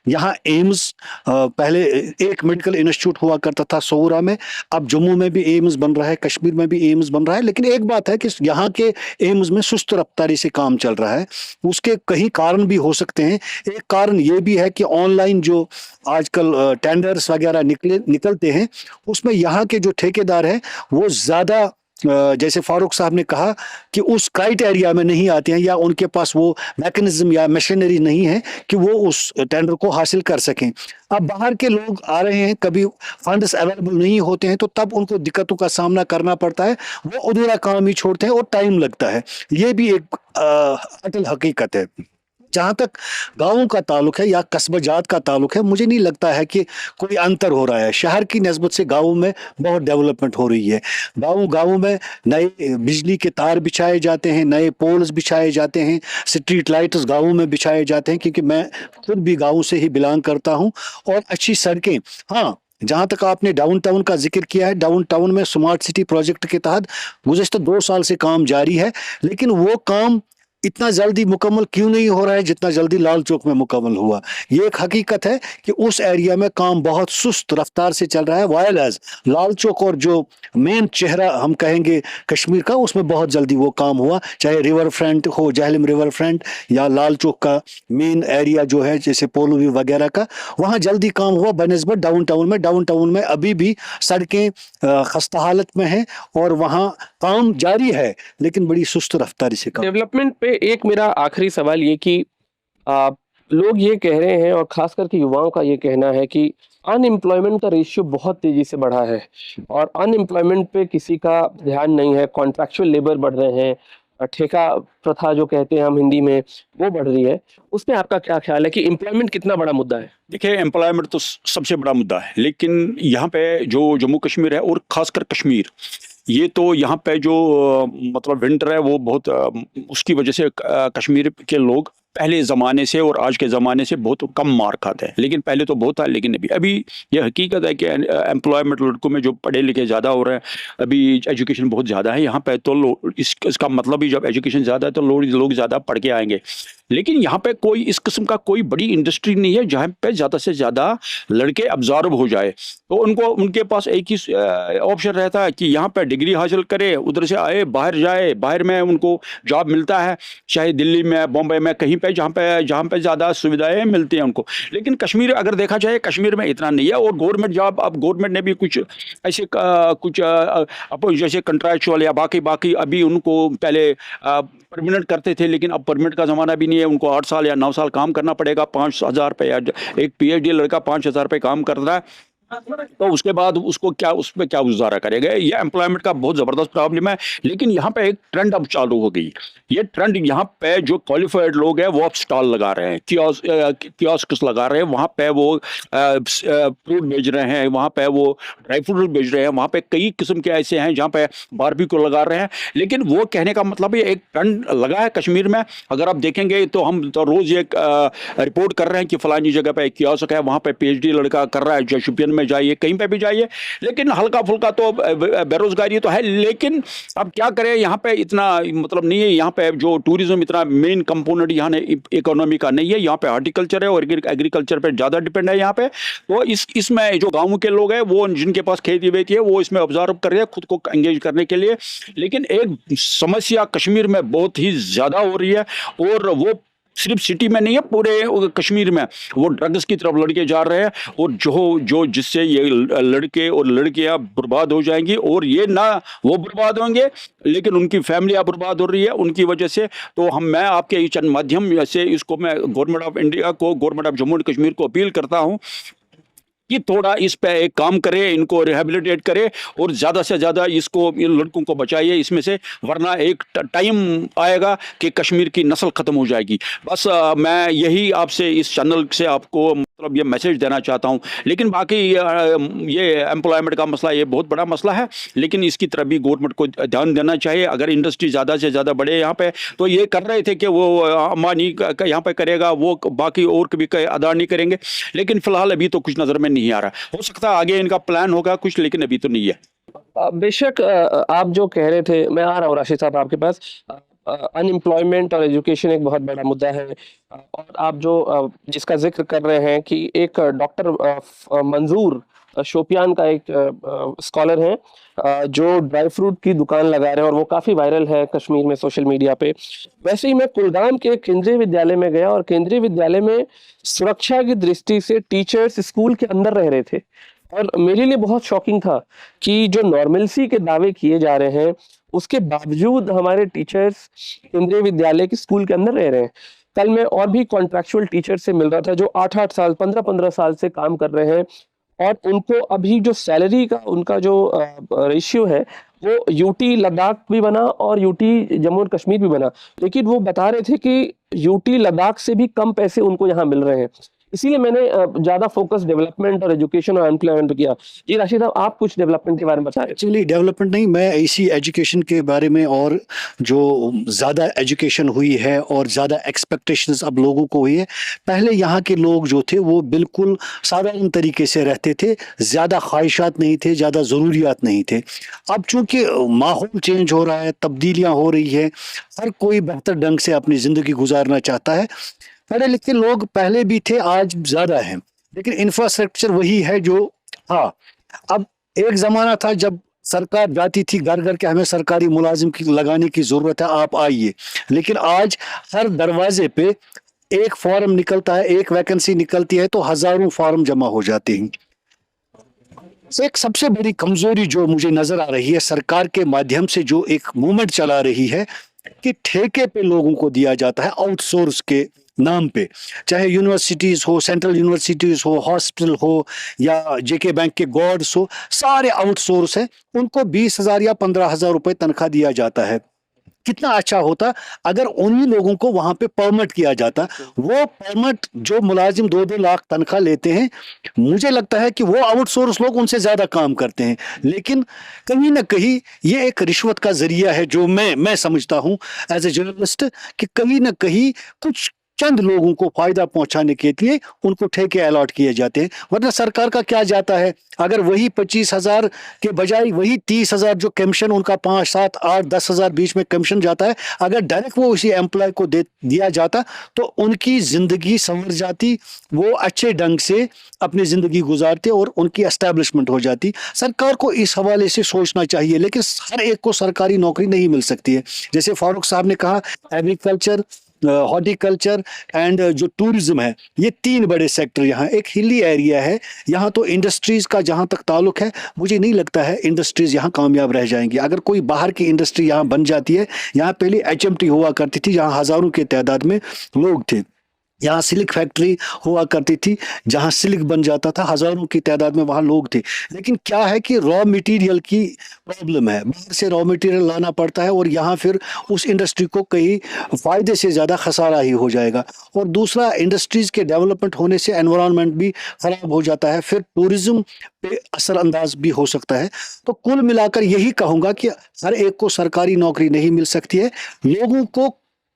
यहाँ एम्स, पहले एक मेडिकल इंस्टीट्यूट हुआ करता था सोरा में, अब जम्मू में भी एम्स बन रहा है, कश्मीर में भी एम्स बन रहा है। लेकिन एक बात है कि यहाँ के एम्स में सुस्त रफ्तारी से काम चल रहा है। उसके कई कारण भी हो सकते हैं। एक कारण ये भी है कि ऑनलाइन जो आजकल टेंडर्स वगैरह निकलते हैं, उसमें यहाँ के जो ठेकेदार हैं वो ज़्यादा, जैसे फारूक साहब ने कहा, कि उस क्राइटेरिया में नहीं आते हैं, या उनके पास वो मैकेनिज्म या मशीनरी नहीं है कि वो उस टेंडर को हासिल कर सकें। अब बाहर के लोग आ रहे हैं, कभी फंड्स अवेलेबल नहीं होते हैं, तो तब उनको दिक्कतों का सामना करना पड़ता है, वो अधूरा काम ही छोड़ते हैं और टाइम लगता है। ये भी एक अटल हकीकत है। जहाँ तक गाँवों का ताल्लुक है या कस्बा जात का ताल्लुक है, मुझे नहीं लगता है कि कोई अंतर हो रहा है। शहर की नस्बत से गाँवों में बहुत डेवलपमेंट हो रही है। गाँवों में नए बिजली के तार बिछाए जाते हैं, नए पोल्स बिछाए जाते हैं, स्ट्रीट लाइट्स गाँवों में बिछाए जाते हैं, क्योंकि मैं खुद भी गाँव से ही बिलोंग करता हूँ। और अच्छी सड़कें, हाँ, जहाँ तक आपने डाउन टाउन का जिक्र किया है, डाउन टाउन में स्मार्ट सिटी प्रोजेक्ट के तहत गुज़श्ता 2 साल से काम जारी है, लेकिन वो काम इतना जल्दी मुकम्मल क्यों नहीं हो रहा है जितना जल्दी लाल चौक में मुकम्मल हुआ। ये एक हकीकत है कि उस एरिया में काम बहुत सुस्त रफ्तार से चल रहा है, वाइल एज लाल चौक और जो मेन चेहरा हम कहेंगे कश्मीर का, उसमें बहुत जल्दी वो काम हुआ। चाहे रिवर फ्रंट हो, जहलम रिवर फ्रंट, या लाल चौक का मेन एरिया जो है जैसे पोलोवी वगैरह का, वहाँ जल्दी काम हुआ बनस्बत डाउन टाउन में। डाउन टाउन में अभी भी सड़कें खस्ता हालत में हैं और वहाँ काम जारी है, लेकिन बड़ी सुस्त रफ्तारी से काम। डेवलपमेंट पे एक मेरा आखिरी सवाल ये कि आ, लोग ये कह रहे हैं और खास करके युवाओं का ये कहना है कि अनएम्प्लॉयमेंट का रेशियो बहुत तेजी से बढ़ा है और अनएम्प्लॉयमेंट पे किसी का ध्यान नहीं है। कॉन्ट्रैक्चुअल लेबर बढ़ रहे हैं, ठेका प्रथा जो कहते हैं हम हिंदी में, वो बढ़ रही है। उसमें आपका क्या ख्याल है कि एम्प्लॉयमेंट कितना बड़ा मुद्दा है? देखिए, एम्प्लॉयमेंट तो सबसे बड़ा मुद्दा है, लेकिन यहाँ पे जो जम्मू कश्मीर है और ख़ासकर कश्मीर, ये तो यहाँ पे जो मतलब विंटर है वो बहुत उसकी वजह से कश्मीर के लोग पहले ज़माने से और आज के ज़माने से बहुत कम मार खाते हैं। लेकिन पहले तो बहुत था, लेकिन अभी ये हकीकत है कि एम्प्लॉयमेंट लड़कों में जो पढ़े लिखे ज़्यादा हो रहे हैं, अभी एजुकेशन बहुत ज़्यादा है यहाँ पे, तो इसका मतलब ही जब एजुकेशन ज़्यादा है तो लोग ज़्यादा पढ़ के आएंगे। लेकिन यहाँ पे कोई इस किस्म का कोई बड़ी इंडस्ट्री नहीं है जहाँ पे ज़्यादा से ज़्यादा लड़के अब्जॉर्ब हो जाए। तो उनके पास एक ही ऑप्शन रहता है कि यहाँ पे डिग्री हासिल करे, उधर से आए, बाहर जाए, बाहर में उनको जॉब मिलता है, चाहे दिल्ली में, बॉम्बे में, कहीं पे जहाँ पे ज़्यादा सुविधाएं मिलती हैं उनको। लेकिन कश्मीर अगर देखा जाए, कश्मीर में इतना नहीं है। और गवर्नमेंट जॉब, अब गवर्नमेंट ने भी कुछ ऐसे कुछ जैसे कंट्रैक्चुअल या बाकी अभी उनको पहले परमानेंट करते थे, लेकिन अब परमानेंट का ज़माना भी नहीं है। उनको 8 साल या 9 साल काम करना पड़ेगा, 5,000 रुपये, या एक PhD लड़का 5,000 रुपये काम कर रहा है, तो उसके बाद उसको क्या, उस पर क्या गुजारा करेगा। ये एम्प्लॉयमेंट का बहुत ज़बरदस्त प्रॉब्लम है। लेकिन यहाँ पे एक ट्रेंड अब चालू हो गई। ये ट्रेंड, यहाँ पे जो क्वालिफाइड लोग हैं वो अब स्टॉल लगा रहे हैं, कियोस्क लगा रहे हैं, वहाँ पे वो फ्रूट बेच रहे हैं, वहाँ पे वो ड्राई फ्रूट बेच रहे हैं, वहाँ पे कई किस्म के ऐसे हैं जहाँ पे बारबेक्यू लगा रहे हैं। लेकिन वो कहने का मतलब ये एक ट्रेंड लगा है कश्मीर में। अगर आप देखेंगे तो हम तो रोज़ एक रिपोर्ट कर रहे हैं कि फलानी जगह पे एक कियोस्क है, वहाँ पे PhD लड़का कर रहा है, जो शुपियन में जाइए, कहीं पे भी जाइए। लेकिन हल्का फुल्का तो बेरोजगारी तो है। लेकिन अब क्या करें, यहाँ पे इतना मतलब नहीं है। यहाँ पे जो टूरिज्म इतना मेन कंपोनेंट यहाँ इकोनॉमी का नहीं है। यहाँ पे हॉर्टिकल्चर है और एग्रीकल्चर पे ज़्यादा डिपेंड है यहाँ पे। तो इसमें जो गाँव के लोग हैं, वो जिनके पास खेती वेती है, वो इसमें ऑब्जर्व कर रहे हैं खुद को एंगेज करने के लिए। लेकिन एक समस्या कश्मीर में बहुत ही ज़्यादा हो रही है, और वो सिर्फ सिटी में नहीं है, पूरे कश्मीर में वो ड्रग्स की तरफ लड़के जा रहे हैं, और जो जिससे ये लड़के और लड़कियां बर्बाद हो जाएंगी। और ये ना वो बर्बाद होंगे, लेकिन उनकी फैमिलियां बर्बाद हो रही है उनकी वजह से। तो मैं आपके चंद माध्यम से इसको मैं गवर्नमेंट ऑफ इंडिया को, government of Jammu and Kashmir को अपील करता हूँ कि थोड़ा इस पे एक काम करे, इनको रिहेबिलिटेट करे और ज़्यादा से ज़्यादा इसको, इन लड़कों को बचाइए इसमें से, वरना एक टाइम आएगा कि कश्मीर की नस्ल ख़त्म हो जाएगी। बस मैं यही आपसे इस चैनल से आपको मतलब ये मैसेज देना चाहता हूँ। लेकिन बाकी ये एम्प्लॉयमेंट का मसला ये बहुत बड़ा मसला है, लेकिन इसकी तरफ भी गवर्नमेंट को ध्यान देना चाहिए। अगर इंडस्ट्री ज़्यादा से ज़्यादा बढ़े यहाँ पे, तो ये कर रहे थे कि वो अंबानी यहाँ पे करेगा, वो बाकी और कभी अदानी करेंगे, लेकिन फिलहाल अभी तो कुछ नज़र में नहीं आ रहा। हो सकता है आगे इनका प्लान होगा कुछ, लेकिन अभी तो नहीं है। बेशक आप जो कह रहे थे, मैं आ रहा हूँ राशिद साहब आपके पास। अनएम्प्लॉयमेंट और एजुकेशन एक बहुत बड़ा मुद्दा है। और आप जो जिसका जिक्र कर रहे हैं कि एक डॉक्टर मंजूर शोपियान का एक स्कॉलर है, जो ड्राई फ्रूट की दुकान लगा रहे हैं, और वो काफ़ी वायरल है कश्मीर में सोशल मीडिया पे। वैसे ही मैं कुलगाम के केंद्रीय विद्यालय में गया, और केंद्रीय विद्यालय में सुरक्षा की दृष्टि से टीचर्स स्कूल के अंदर रह रहे थे। और मेरे लिए बहुत शॉकिंग था कि जो नॉर्मलसी के दावे किए जा रहे हैं, उसके बावजूद हमारे टीचर्स केंद्रीय विद्यालय के स्कूल के अंदर रह रहे हैं। कल मैं और भी कॉन्ट्रैक्चुअल टीचर से मिल रहा था, जो 8-8 साल, 15-15 साल से काम कर रहे हैं, और उनको अभी जो सैलरी का उनका जो रेशियो है, वो यूटी लद्दाख भी बना और यूटी जम्मू और कश्मीर भी बना। लेकिन वो बता रहे थे कि यूटी लद्दाख से भी कम पैसे उनको यहाँ मिल रहे हैं। इसीलिए मैंने ज्यादा फोकस डेवलपमेंट और एजुकेशन और एम्प्लॉयमेंट पे किया। जी राशिद साहब, आप कुछ डेवलपमेंट के बारे में बताएं। एक्चुअली डेवलपमेंट नहीं, मैं इसी एजुकेशन के बारे में, और जो ज़्यादा एजुकेशन हुई है और ज़्यादा एक्सपेक्टेशंस अब लोगों को हुई है। पहले यहाँ के लोग जो थे वो बिल्कुल साधारण तरीके से रहते थे, ज़्यादा ख्वाहिशात नहीं थे, ज़्यादा ज़रूरियात नहीं थे। अब चूंकि माहौल चेंज हो रहा है, तब्दीलियाँ हो रही है, हर कोई बेहतर ढंग से अपनी ज़िंदगी गुजारना चाहता है। पढ़े लिखे लोग पहले भी थे, आज ज़्यादा हैं, लेकिन इंफ्रास्ट्रक्चर वही है जो था। अब एक ज़माना था जब सरकार जाती थी घर घर के, हमें सरकारी मुलाजिम की लगाने की ज़रूरत है, आप आइए। लेकिन आज हर दरवाजे पे एक फॉर्म निकलता है, एक वैकेंसी निकलती है, तो हज़ारों फॉर्म जमा हो जाते हैं। एक सबसे बड़ी कमज़ोरी जो मुझे नज़र आ रही है सरकार के माध्यम से, जो एक मूवमेंट चला रही है कि ठेके पे लोगों को दिया जाता है, आउटसोर्स के नाम पे। चाहे यूनिवर्सिटीज़ हो, सेंट्रल यूनिवर्सिटीज़ हो, हॉस्पिटल हो, या जेके बैंक के गार्ड्स हो, सारे आउटसोर्स हैं। उनको 20,000 या 15,000 रुपए तनख्वाह दिया जाता है। कितना अच्छा होता अगर उन्हीं लोगों को वहां पे परमिट किया जाता। वो परमिट जो मुलाजिम 2-2 लाख तनख्वाह लेते हैं, मुझे लगता है कि वो आउटसोर्स लोग उनसे ज्यादा काम करते हैं। लेकिन कहीं ना कहीं ये एक रिश्वत का जरिया है, जो मैं समझता हूं एज ए जर्नलिस्ट, कि कहीं ना कहीं कुछ चंद लोगों को फायदा पहुंचाने के लिए उनको ठेके अलॉट किए जाते हैं। वरना सरकार का क्या जाता है, अगर वही 25,000 के बजाय वही 30,000 जो कमीशन उनका 5, 7, 8, 10,000 बीच में कमीशन जाता है, अगर डायरेक्ट वो उसी एम्प्लॉय को दिया जाता, तो उनकी जिंदगी संवर जाती, वो अच्छे ढंग से अपनी जिंदगी गुजारते और उनकी एस्टेब्लिशमेंट हो जाती। सरकार को इस हवाले से सोचना चाहिए, लेकिन हर एक को सरकारी नौकरी नहीं मिल सकती है। जैसे फारूक साहब ने कहा, एग्रीकल्चर, हॉर्टिकल्चर एंड जो टूरिज्म है, ये 3 बड़े सेक्टर यहाँ। एक हिली एरिया है, यहाँ तो इंडस्ट्रीज का जहाँ तक ताल्लुक है, मुझे नहीं लगता है इंडस्ट्रीज यहाँ कामयाब रह जाएंगी। अगर कोई बाहर की इंडस्ट्री यहाँ बन जाती है, यहाँ पहले एचएमटी हुआ करती थी, जहाँ हजारों के तादाद में लोग थे। यहाँ सिल्क फैक्ट्री हुआ करती थी, जहाँ सिल्क बन जाता था, हजारों की तादाद में वहाँ लोग थे। लेकिन क्या है कि रॉ मटेरियल की प्रॉब्लम है, बाहर से रॉ मटेरियल लाना पड़ता है, और यहाँ फिर उस इंडस्ट्री को कहीं फ़ायदे से ज़्यादा खसारा ही हो जाएगा। और दूसरा, इंडस्ट्रीज़ के डेवलपमेंट होने से एनवायरनमेंट भी ख़राब हो जाता है, फिर टूरिज़्म पे असरअंदाज भी हो सकता है। तो कुल मिलाकर यही कहूँगा कि हर एक को सरकारी नौकरी नहीं मिल सकती है। लोगों को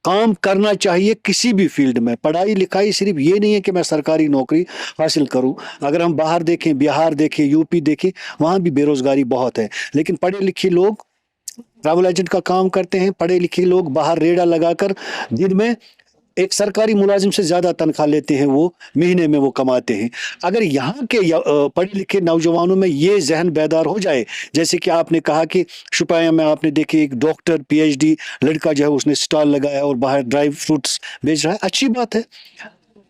काम करना चाहिए किसी भी फील्ड में। पढ़ाई लिखाई सिर्फ ये नहीं है कि मैं सरकारी नौकरी हासिल करूं। अगर हम बाहर देखें, बिहार देखें, यूपी देखें, वहाँ भी बेरोजगारी बहुत है, लेकिन पढ़े लिखे लोग ट्रैवल एजेंट का काम करते हैं। पढ़े लिखे लोग बाहर रेड़ा लगाकर दिन में एक सरकारी मुलाजिम से ज़्यादा तनख्वाह लेते हैं, वो महीने में वो कमाते हैं। अगर यहाँ के पढ़े लिखे नौजवानों में ये जहन बेदार हो जाए, जैसे कि आपने कहा कि शुपाया में आपने देखे एक डॉक्टर पीएचडी लड़का जो है, उसने स्टॉल लगाया और बाहर ड्राई फ्रूट्स बेच रहा है, अच्छी बात है।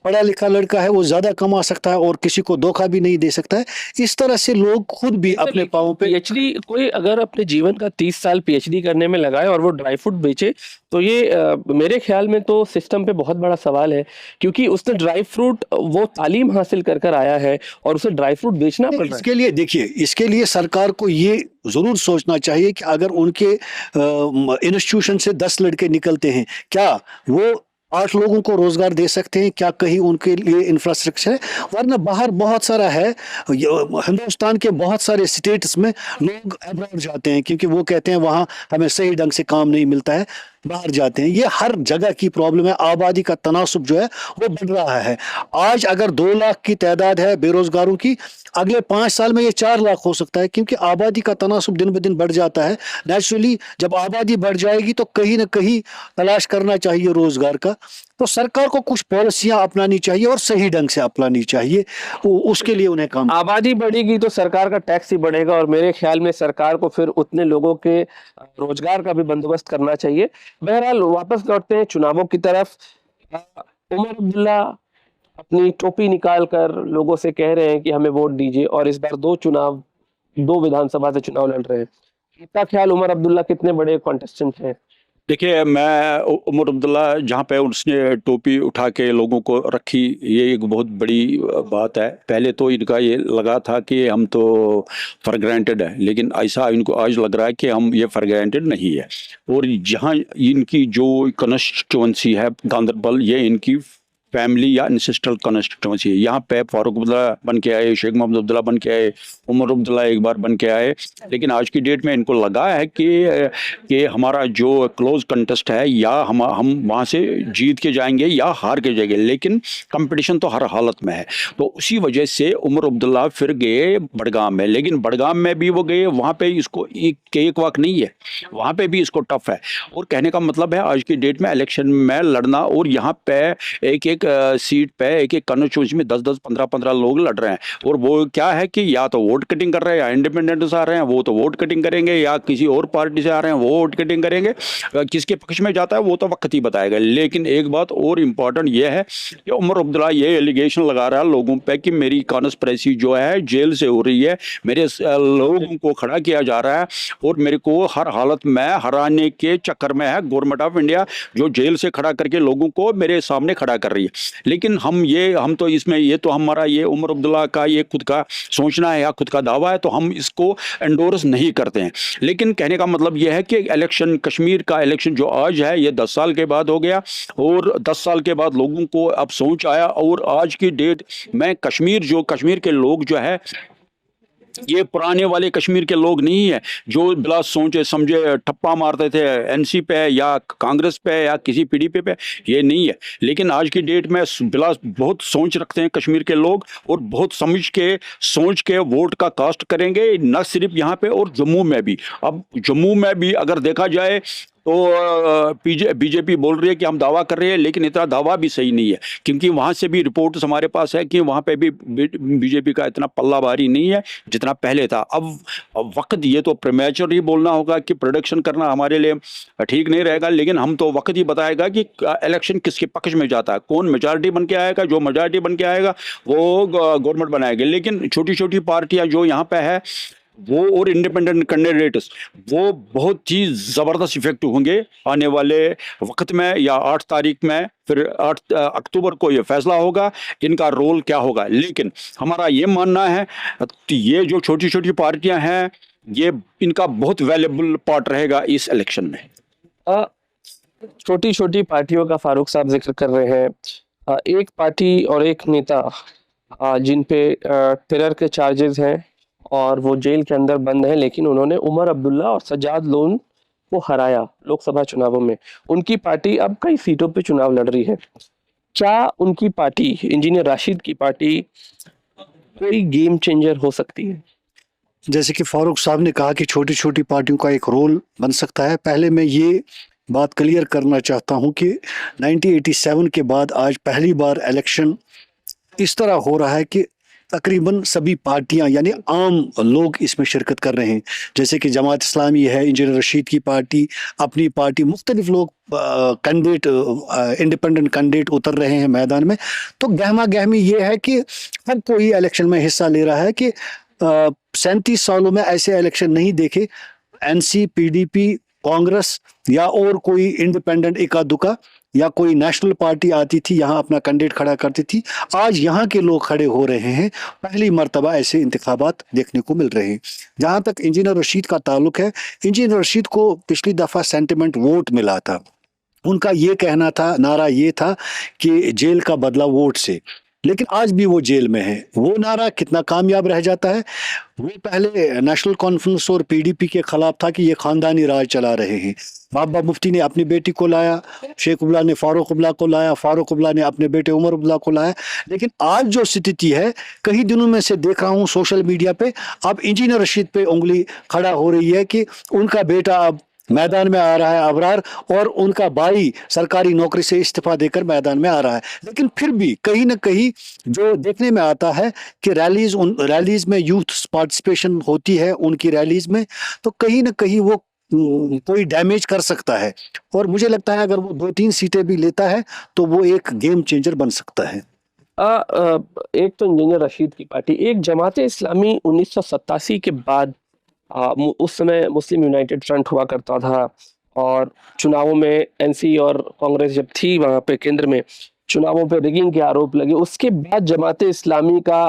पढ़ा लिखा लड़का है वो ज्यादा कमा सकता है और किसी को धोखा भी नहीं दे सकता है। इस तरह से लोग खुद भी अपने पाँव पे पीएचडी कोई अगर अपने जीवन का 30 साल पीएचडी करने में लगाए और वो ड्राई फ्रूट बेचे तो ये मेरे ख्याल में तो सिस्टम पे बहुत बड़ा सवाल है, क्योंकि उसने ड्राई फ्रूट वो तालीम हासिल कर कर आया है और उसे ड्राई फ्रूट बेचना पड़ रहा है। इसके लिए देखिए, इसके लिए सरकार को ये जरूर सोचना चाहिए कि अगर उनके इंस्टीट्यूशन से 10 लड़के निकलते हैं, क्या वो 8 लोगों को रोजगार दे सकते हैं? क्या कहीं उनके लिए इंफ्रास्ट्रक्चर है? वरना बाहर बहुत सारा है। हिंदुस्तान के बहुत सारे स्टेट्स में लोग अब्रॉड जाते हैं क्योंकि वो कहते हैं वहाँ हमें सही ढंग से काम नहीं मिलता है, बाहर जाते हैं। ये हर जगह की प्रॉब्लम है। आबादी का तनासुब जो है वो बढ़ रहा है। आज अगर 2 लाख की तादाद है बेरोजगारों की, अगले 5 साल में ये 4 लाख हो सकता है क्योंकि आबादी का तनासुब दिन ब दिन बढ़ जाता है। नेचुरली जब आबादी बढ़ जाएगी तो कहीं ना कहीं तलाश करना चाहिए रोजगार का। तो सरकार को कुछ पॉलिसियां अपनानी चाहिए और सही ढंग से अपनानी चाहिए, उसके लिए उन्हें काम। आबादी बढ़ेगी तो सरकार का टैक्स ही बढ़ेगा और मेरे ख्याल में सरकार को फिर उतने लोगों के रोजगार का भी बंदोबस्त करना चाहिए। बहरहाल वापस लौटते हैं चुनावों की तरफ। उमर अब्दुल्ला अपनी टोपी निकाल कर लोगों से कह रहे हैं कि हमें वोट दीजिए और इस बार 2 विधानसभा से चुनाव लड़ रहे हैं। इतना ख्याल उमर अब्दुल्ला कितने बड़े कॉन्टेस्टेंट हैं? देखिए, मैं उमर अब्दुल्ला जहाँ पे उसने टोपी उठा के लोगों को रखी, ये एक बहुत बड़ी बात है। पहले तो इनका ये लगा था कि हम तो फॉर ग्रांटेड है, लेकिन ऐसा इनको आज लग रहा है कि हम ये फॉर ग्रांटेड नहीं है। और जहाँ इनकी जो कॉन्स्टिट्यूंसी है गांधरबल, ये इनकी फैमिली या इंसेस्ट्रल कॉन्स्टिट्यूंसी है। यहाँ पे फारूक अब्दुल्ला बन के आए, शेख मोहम्मद अब्दुल्ला बन के आए, उमर अब्दुल्ला एक बार बन के आए, लेकिन आज की डेट में इनको लगा है कि हमारा जो क्लोज कंटेस्ट है, या हम वहाँ से जीत के जाएंगे या हार के जाएंगे, लेकिन कंपटीशन तो हर हालत में है। तो उसी वजह से उमर अब्दुल्ला फिर गए बडगाम में, लेकिन बडगाम में भी वो गए, वहाँ पे इसको एक वक्त नहीं है, वहाँ पे भी इसको टफ है। और कहने का मतलब है आज की डेट में इलेक्शन में लड़ना, और यहाँ पे एक सीट पे एक कॉन्स्टिट्यूंसी में 10-10, 15-15 लोग लड़ रहे हैं। और वो क्या है कि या तो वोट कटिंग कर रहे हैं, या इंडिपेंडेंट से आ रहे हैं वो तो वोट कटिंग करेंगे, या किसी और पार्टी से आ रहे हैं वो वोट कटिंग करेंगे। किसके पक्ष में जाता है वो तो वक्त ही बताएगा। लेकिन एक बात और इम्पॉर्टेंट ये है कि उमर अब्दुल्ला ये एलिगेशन लगा रहा है लोगों पे कि मेरी कॉन्स्पिरेसी जो है जेल से हो रही है, मेरे लोगों को खड़ा किया जा रहा है और मेरे को हर हालत में हराने के चक्कर में है गवर्नमेंट ऑफ इंडिया, जो जेल से खड़ा करके लोगों को मेरे सामने खड़ा कर रही है। लेकिन हम तो इसमें ये तो हमारा ये उमर अब्दुल्ला का ये खुद का सोचना है या खुद का दावा है, तो हम इसको एंडोर्स नहीं करते हैं। लेकिन कहने का मतलब ये है कि इलेक्शन, कश्मीर का इलेक्शन जो आज है ये 10 साल के बाद हो गया, और 10 साल के बाद लोगों को अब सोच आया। और आज की डेट में कश्मीर के लोग जो है, ये पुराने वाले कश्मीर के लोग नहीं है जो बिला सोचे समझे ठप्पा मारते थे एनसी पे या कांग्रेस पे या किसी पीडीपी पे, ये नहीं है। लेकिन आज की डेट में बिला बहुत सोच रखते हैं कश्मीर के लोग, और बहुत सोच के वोट का कास्ट करेंगे, न सिर्फ यहाँ पे और जम्मू में भी। अब जम्मू में भी अगर देखा जाए तो बीजेपी बोल रही है कि हम दावा कर रहे हैं, लेकिन इतना दावा भी सही नहीं है, क्योंकि वहाँ से भी रिपोर्ट्स हमारे पास है कि वहाँ पे भी बीजेपी का इतना पल्ला भारी नहीं है जितना पहले था। अब वक्त, ये तो प्रीमैच्योर ही बोलना होगा कि प्रोडिक्शन करना हमारे लिए ठीक नहीं रहेगा, लेकिन हम तो वक्त ही बताएगा कि इलेक्शन किसके पक्ष में जाता है, कौन मेजॉरिटी बन के आएगा। जो मेजॉरिटी बन के आएगा वो गवर्नमेंट बनाएगा। लेकिन छोटी छोटी पार्टियाँ जो यहाँ पे है वो, और इंडिपेंडेंट कैंडिडेट्स, वो बहुत ही ज़बरदस्त इफेक्टिव होंगे आने वाले वक्त में। या 8 तारीख में, फिर 8 अक्टूबर को ये फैसला होगा इनका रोल क्या होगा। लेकिन हमारा ये मानना है कि ये जो छोटी छोटी पार्टियां हैं, ये इनका बहुत वैल्यूबल पार्ट रहेगा इस इलेक्शन में। छोटी छोटी पार्टियों का फारूक साहब जिक्र कर रहे हैं। एक पार्टी और एक नेता जिन पे टेरर के चार्जेस हैं और वो जेल के अंदर बंद है, लेकिन उन्होंने उमर अब्दुल्ला और सज्जाद लोन को हराया लोकसभा चुनावों में। उनकी पार्टी अब कई सीटों पे चुनाव लड़ रही है। क्या उनकी पार्टी, इंजीनियर राशिद की पार्टी, कोई गेम चेंजर हो सकती है? जैसे कि फारूक साहब ने कहा कि छोटी छोटी पार्टियों का एक रोल बन सकता है। पहले मैं ये बात क्लियर करना चाहता हूं कि 1987 के बाद आज पहली बार इलेक्शन इस तरह हो रहा है कि तकरीबन सभी पार्टियां यानी आम लोग इसमें शिरकत कर रहे हैं, जैसे कि जमात इस्लामी है, इंजीनियर रशीद की पार्टी, अपनी पार्टी, मुख्तलिफ लोग कैंडिडेट, इंडिपेंडेंट कैंडिडेट उतर रहे हैं मैदान में। तो गहमा गहमी ये है कि हर कोई इलेक्शन में हिस्सा ले रहा है कि 37 सालों में ऐसे इलेक्शन नहीं देखे, एनसी, पीडीपी, कांग्रेस या और कोई इंडिपेंडेंट इक्का दुक्का या कोई नेशनल पार्टी आती थी यहाँ अपना कैंडिडेट खड़ा करती थी। आज यहाँ के लोग खड़े हो रहे हैं, पहली मर्तबा ऐसे इंतखाबात देखने को मिल रहे हैं। जहाँ तक इंजीनियर रशीद का ताल्लुक है, इंजीनियर रशीद को पिछली दफ़ा सेंटिमेंट वोट मिला था। उनका ये कहना था, नारा ये था कि जेल का बदला वोट से, लेकिन आज भी वो जेल में है। वो नारा कितना कामयाब रह जाता है? वो पहले नेशनल कॉन्फ्रेंस और पीडीपी के खिलाफ था कि ये खानदानी राज चला रहे हैं। बाबा मुफ्ती ने अपनी बेटी को लाया, शेख उबला ने फारूक उबला को लाया, फारूक उबला ने अपने बेटे उमर उबला को लाया। लेकिन आज जो स्थिति है, कई दिनों में से देख रहा हूँ सोशल मीडिया पे, अब इंजीनियर रशीद पे उंगली खड़ा हो रही है कि उनका बेटा अब मैदान में आ रहा है, अबरार, और उनका भाई सरकारी नौकरी से इस्तीफा देकर मैदान में आ रहा है। लेकिन फिर भी कहीं ना कहीं जो देखने में आता है कि रैलीज में यूथ पार्टिसिपेशन होती है उनकी रैलीज में, तो कहीं ना कहीं वो कोई डैमेज कर सकता है। और मुझे लगता है अगर वो 2-3 सीटें भी लेता है तो वो एक गेम चेंजर बन सकता है। एक तो इंजीनियर रशीद की पार्टी, एक जमात इस्लामी 1987 के बाद उस समय मुस्लिम यूनाइटेड फ्रंट हुआ करता था, और चुनावों में एनसी और कांग्रेस जब थी वहाँ पे केंद्र में, चुनावों पे रिगिंग के आरोप लगे। उसके बाद जमात इस्लामी का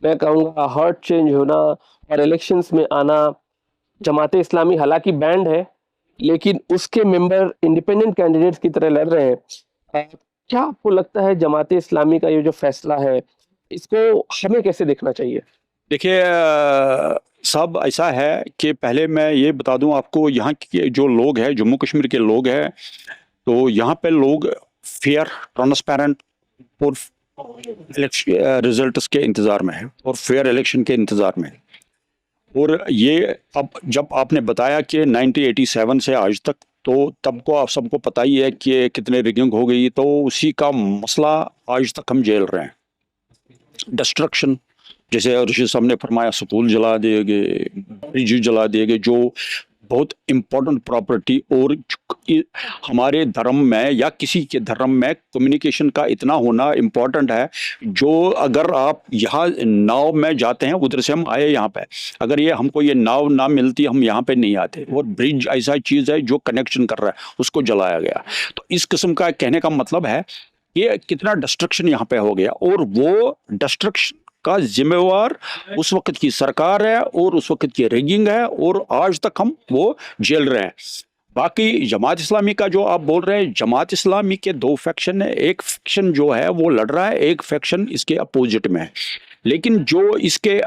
मैं कहूँगा हार्ट चेंज होना और इलेक्शंस में आना। जमात इस्लामी हालांकि बैंड है, लेकिन उसके मेंबर इंडिपेंडेंट कैंडिडेट्स की तरह लड़ रहे हैं। क्या आपको लगता है जमात इस्लामी का ये जो फैसला है, इसको हमें कैसे देखना चाहिए? देखिए सब ऐसा है कि पहले मैं ये बता दूं आपको, यहाँ के जो लोग हैं, जम्मू कश्मीर के लोग हैं, तो यहाँ पे लोग फेयर, ट्रांसपेरेंट और रिजल्ट्स के इंतज़ार में है और फेयर इलेक्शन के इंतज़ार में है। और ये अब जब आपने बताया कि 1987 से आज तक, तो तब को आप सबको पता ही है कि कितने रिगिंग हो गई, तो उसी का मसला आज तक हम झेल रहे हैं। डिस्ट्रक्शन, जैसे ऋषि साहब ने फरमाया, स्कूल जला दिए गए, ब्रिज जला दिए गए, जो बहुत इम्पोर्टेंट प्रॉपर्टी, और हमारे धर्म में या किसी के धर्म में कम्युनिकेशन का इतना होना इम्पोर्टेंट है, जो अगर आप यहाँ नाव में जाते हैं, उधर से हम आए यहाँ पे, अगर ये हमको ये नाव ना मिलती हम यहाँ पे नहीं आते। और ब्रिज ऐसा चीज़ है जो कनेक्शन कर रहा है, उसको जलाया गया। तो इस किस्म का कहने का मतलब है कि कितना डिस्ट्रक्शन यहाँ पे हो गया, और वो डिस्ट्रक्शन का जिम्मेवार उस वक्त की सरकार है और उस वक्त की रिगिंग है, और आज तक हम वो झेल रहे हैं। बाकी जमात इस्लामी का जो आप बोल रहे हैं, जमात इस्लामी के 2 फैक्शन है। एक फैक्शन जो है वो लड़ रहा है, एक फैक्शन इसके अपोजिट में है। लेकिन जो इसके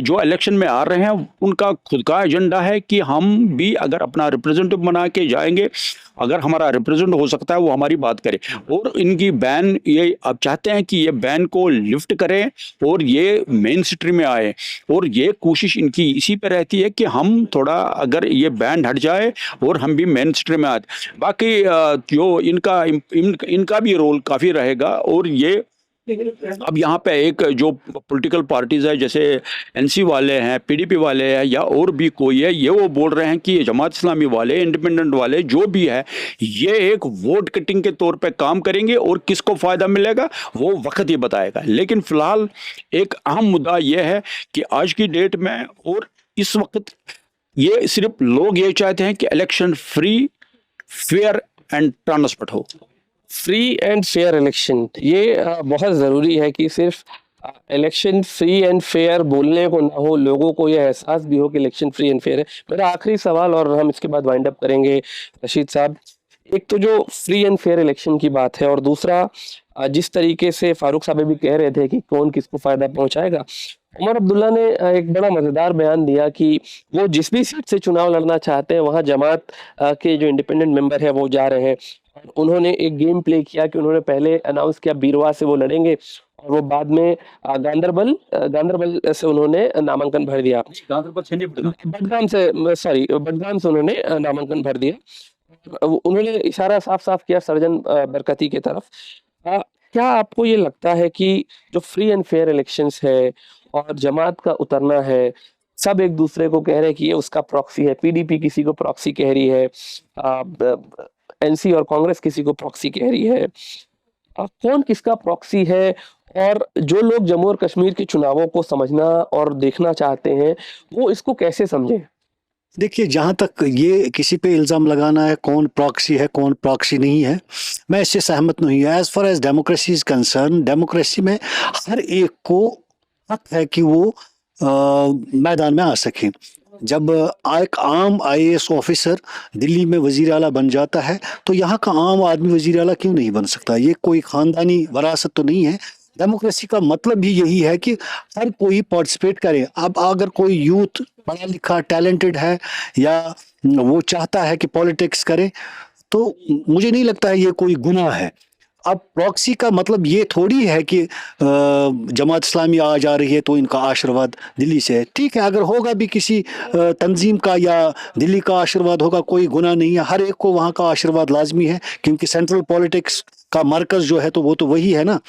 जो इलेक्शन में आ रहे हैं, उनका खुद का एजेंडा है कि हम भी अगर अपना रिप्रेजेंटेटिव बना के जाएंगे, अगर हमारा रिप्रेजेंट हो सकता है वो हमारी बात करे। और इनकी बैन, ये अब चाहते हैं कि ये बैन को लिफ्ट करें और ये मेन स्ट्रीम में आए, और ये कोशिश इनकी इसी पे रहती है कि हम थोड़ा अगर ये बैन हट जाए और हम भी मेन स्ट्रीम में आए। बाकी जो इनका भी रोल काफ़ी रहेगा। और ये अब यहाँ पे एक जो पॉलिटिकल पार्टीज है, जैसे एनसी वाले हैं, पीडीपी वाले हैं, या और भी कोई है, ये वो बोल रहे हैं कि जमात इस्लामी वाले, इंडिपेंडेंट वाले जो भी है, ये एक वोट कटिंग के तौर पे काम करेंगे, और किसको फ़ायदा मिलेगा वो वक्त ही बताएगा। लेकिन फ़िलहाल एक अहम मुद्दा ये है कि आज की डेट में और इस वक्त ये सिर्फ लोग ये चाहते हैं कि election free, fair and transparent हो। फ्री एंड फेयर इलेक्शन, ये बहुत ज़रूरी है कि सिर्फ इलेक्शन फ्री एंड फेयर बोलने को ना हो, लोगों को यह एहसास भी हो कि इलेक्शन फ्री एंड फेयर है। मेरा आखिरी सवाल, और हम इसके बाद वाइंड अप करेंगे रशीद साहब। एक तो जो फ्री एंड फेयर इलेक्शन की बात है, और दूसरा जिस तरीके से फारूक साहब भी कह रहे थे कि कौन किसको फ़ायदा पहुंचाएगा, उमर अब्दुल्ला ने एक बड़ा मज़ेदार बयान दिया कि वो जिस भी सीट से चुनाव लड़ना चाहते हैं वहाँ जमात के जो इंडिपेंडेंट मेंबर है वो जा रहे हैं। उन्होंने एक गेम प्ले किया कि उन्होंने पहले अनाउंस किया बीरवा से वो लड़ेंगे, और वो बाद में गांधरबल से उन्होंने नामांकन भर दिया। बडगाम से उन्होंने नामांकन भर दिया। उन्होंने इशारा साफ साफ किया सर्जन बरकती की तरफ। क्या आपको ये लगता है कि जो फ्री एंड फेयर इलेक्शंस है और जमात का उतरना है। सब एक दूसरे को कह रहे हैं कि ये उसका प्रॉक्सी है, पीडीपी किसी को प्रॉक्सी कह रही है, एनसी और कांग्रेस किसी को प्रॉक्सी कह रही है। कौन किसका प्रॉक्सी है? और जो लोग जम्मू और कश्मीर के चुनावों को समझना और देखना चाहते हैं वो इसको कैसे समझें? देखिए, जहाँ तक ये किसी पे इल्ज़ाम लगाना है कौन प्रॉक्सी है कौन प्रॉक्सी नहीं है, मैं इससे सहमत नहीं हूँ। As far as democracy is concern, democracy में हर एक को हक है कि वो मैदान में आ सके। जब एक आम आईएएस ऑफिसर दिल्ली में वज़ीर आला बन जाता है तो यहाँ का आम आदमी वज़ीर आला क्यों नहीं बन सकता? ये कोई ख़ानदानी वरासत तो नहीं है। डेमोक्रेसी का मतलब भी यही है कि हर कोई पार्टिसिपेट करे। अब अगर कोई यूथ पढ़ा लिखा टैलेंटेड है या वो चाहता है कि पॉलिटिक्स करे, तो मुझे नहीं लगता है ये कोई गुनाह है। अब प्रॉक्सी का मतलब ये थोड़ी है कि जमात इस्लामी आ जा रही है तो इनका आशीर्वाद दिल्ली से है। ठीक है, अगर होगा भी किसी तंजीम का या दिल्ली का आशीर्वाद होगा, कोई गुनाह नहीं है। हर एक को वहाँ का आशीर्वाद लाजमी है क्योंकि सेंट्रल पॉलिटिक्स का मरकज़ जो है तो वो तो वही है ना।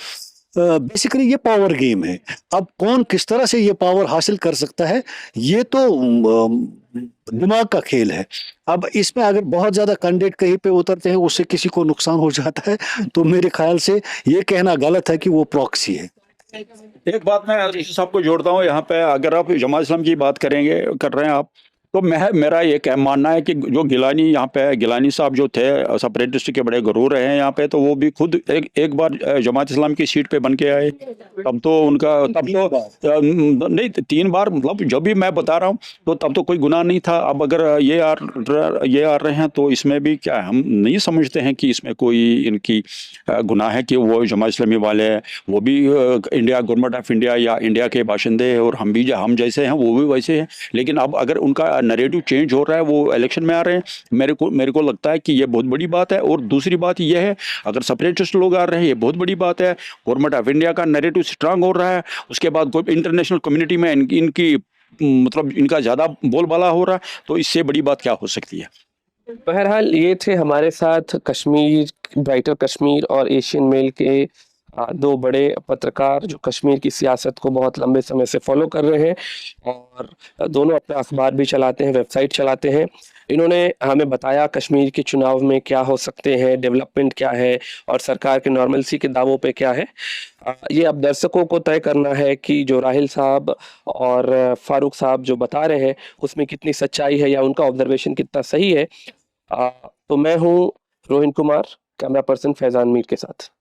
बेसिकली ये पावर गेम है। अब कौन किस तरह से ये पावर हासिल कर सकता है, ये तो दिमाग का खेल है। अब इसमें अगर बहुत ज़्यादा कैंडिडेट कहीं पे उतरते हैं उससे किसी को नुकसान हो जाता है, तो मेरे ख्याल से ये कहना गलत है कि वो प्रॉक्सी है। एक बात मैं सबको जोड़ता हूँ यहाँ पे, अगर आप जमात इस्लाम की बात कर रहे हैं आप, तो मेरा ये क्या मानना है कि जो गिलानी यहाँ पे गिलानी साहब जो थे सेपरेटिस्ट के बड़े गुरूर रहे हैं यहाँ पे, तो वो भी खुद एक बार जमात इस्लाम की सीट पे बन के आए। तब तो उनका नहीं 3 बार, मतलब जब भी मैं बता रहा हूँ तो तब तो कोई गुनाह नहीं था। अब अगर ये आ रहे हैं तो इसमें भी क्या हम नहीं समझते हैं कि इसमें कोई इनकी गुनाह है कि वो जमात इस्लामी वाले हैं, वो भी इंडिया गवर्नमेंट ऑफ इंडिया या इंडिया के बाशिंदे हैं और हम जैसे हैं वो भी वैसे हैं। लेकिन अब अगर उनका नैरेटिव चेंज हो रहा है, वो इलेक्शन में आ रहे हैं, मेरे को लगता है कि ये बहुत बड़ी बात है। और दूसरी बात यह है, अगर सेपरेटिस्ट लोग आ रहे हैं, ये बहुत बड़ी बात है। गवर्नमेंट ऑफ इंडिया का नैरेटिव स्ट्रांग हो रहा है, उसके बाद इंटरनेशनल कम्युनिटी में इनकी मतलब इनका ज़्यादा बोलबाला हो रहा है, तो इससे बड़ी बात क्या हो सकती है? बहरहाल ये थे हमारे साथ कश्मीर, ब्राइटर कश्मीर और एशियन मेल के दो बड़े पत्रकार जो कश्मीर की सियासत को बहुत लंबे समय से फॉलो कर रहे हैं और दोनों अपना अखबार भी चलाते हैं, वेबसाइट चलाते हैं। इन्होंने हमें बताया कश्मीर के चुनाव में क्या हो सकते हैं, डेवलपमेंट क्या है और सरकार के नॉर्मलसी के दावों पे क्या है। ये अब दर्शकों को तय करना है कि जो राहिल साहब और फारूक साहब जो बता रहे हैं उसमें कितनी सच्चाई है या उनका ऑब्जर्वेशन कितना सही है। तो मैं हूँ रोहिन कुमार, कैमरा पर्सन फैजान मीर के साथ।